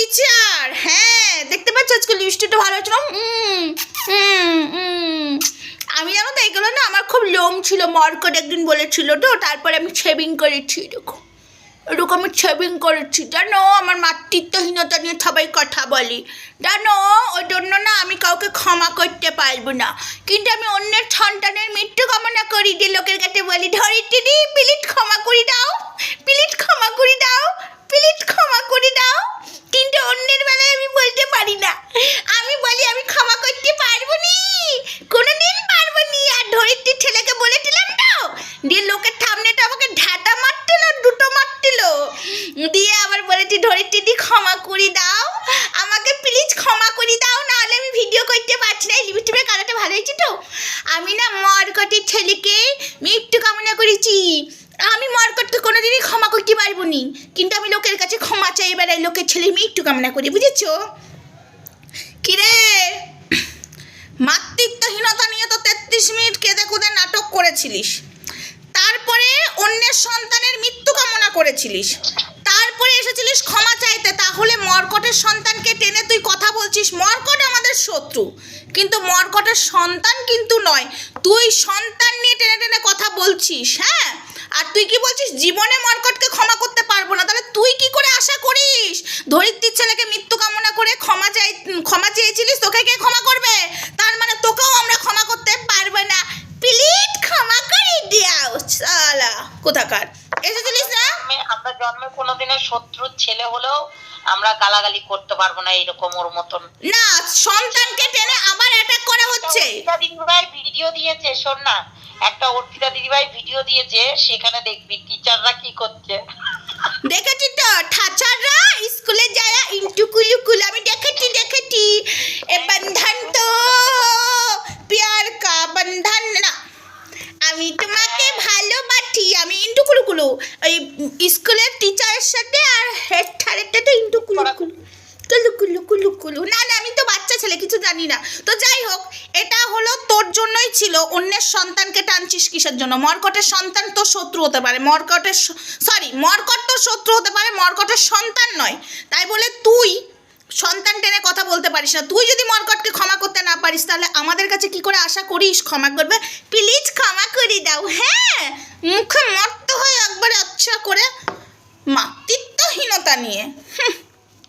Teacher. হ্যাঁ দেখতে পাচ্ছ আজকে লিপস্টিকটা ভালো হচ্ছে না? আমি জানো তো এগুলো না আমার খুব লোম ছিল, মরকট একদিন বলেছিল তো, তারপরে আমি শেভিং করেছি। দেখো এরকম আমি শেভিং করেছি, জানো আমার মাতৃত্বহীনতা নিয়ে সবাই কথা বলি জানো, ওই জন্য না আমি কাউকে ক্ষমা করতে পারবো না। কিন্তু আমি অন্যের সন্তানের মৃত্যু কামনা করি, যে লোকের কাছে বলি ধরিত্রী প্লিজ ক্ষমা করে দাও, প্লিজ ক্ষমা করে দাও, প্লিজ ক্ষমা করে দাও। কিন্তু অন্যের বেলায় আমি বলতে পারি না, আমি বলি আমি ক্ষমা করতে পারবো নি, কোনোদিন পারবো নি। আর ধরিত্রীর ছেলেকে বলেছিলাম তো, দিয়ে লোকের সামনেটা আমাকে ঢাটা মারছিল, দুটো মারছিল, দিয়ে আবার বলেছি ধরিত্রী ক্ষমা করে দাও, আমাকে প্লিজ ক্ষমা করে দাও, নাহলে আমি ভিডিও করতে পারছি না। লিপস্টিকের কালারটা ভালো হয়েছে তো। আমি না মরকটের ছেলেকে মৃত্যু কামনা করেছি, আমি মরকটকে কোনোদিনই ক্ষমা করতে পারবো নি, কিন্তু আমি লোকের কাছে ক্ষমা চাই বেড়াই, লোকের ছেলে মৃত্যু কামনা করি, বুঝেছ? কিরে মাতৃত্বহীনতা নিয়ে তো 33 মিনিট কেঁদে কুঁদে নাটক করেছিলিস, তারপরে অন্যের সন্তানের মৃত্যু কামনা করেছিলিস, তারপরে এসেছিলিস ক্ষমা চাইতে। তাহলে মরকটের সন্তানকে টেনে তুই কথা বলছিস, মরকট আমাদের শত্রু, কিন্তু মরকটের সন্তান কিন্তু নয়, তুই সন্তান নিয়ে টেনে টেনে কথা বলছিস। হ্যাঁ, আর তুই কি বলছিস জীবনে মরকটকে ক্ষমা করতে পারবো না, তাহলে তুই কি করে আশা করিস ধরিত্রীর ছেলেকে মৃত্যু কামনা করে ক্ষমা চেয়েছিলিস, তোকে কে ক্ষমা করবে? তার মানে তোকেও আমরা ক্ষমা করতে পারবে না, প্লিজ ক্ষমা করে দিও শালা কোথাকার। এসেছিলিস না? আমরা জন্মে কোনোদিনের শত্রুর ছেলে হলেও আমরা গালাগালি করতে পারবো না এরকম ওর মতন না, সন্তানকে টেনে আবার অ্যাটাক করা হচ্ছে। দিদিভাই ভিডিও দিয়েছে, শোন না, একটা অর্পিতা দিদিভাই ভিডিও দিয়েছে, সেখানে দেখবি টিচাররা কি করছে। দেখেছি তো ঠাচাররা স্কুলে যায় ইন্টু কুলুকুল, আমি দেখেছি এ বন্ধন তো প্যার কা বন্ধন না, আমি তোমাকে ভালোবাসি, আমি ইন্টু কুলুকুলু ওই স্কুলের টিচারের সাথে, আর হেড স্যারের সাথে ইন্টু কুলুকুলু কুলুকুলু। না না আমি তো বাচ্চা ছেলে, কিছু জানি না। তো যাই হোক, এটা হলো তোর জন্যই ছিল, অন্যের সন্তানকে টানছিস কিসের জন্য? মরকটের সন্তান তোর শত্রু হতে পারে, মরকট তোর শত্রু হতে পারে, মরকটের সন্তান নয়, তাই বলে তুই সন্তান টেনে কথা বলতে পারিস না। তুই যদি মরকটকে ক্ষমা করতে না পারিস, তাহলে আমাদের কাছে কি করে আশা করিস ক্ষমা করবে? প্লিজ ক্ষমা করে দাও। হ্যাঁ, মুখে মরতে হয় একবারে আচ্ছা করে মাতৃত্বহীনতা নিয়ে।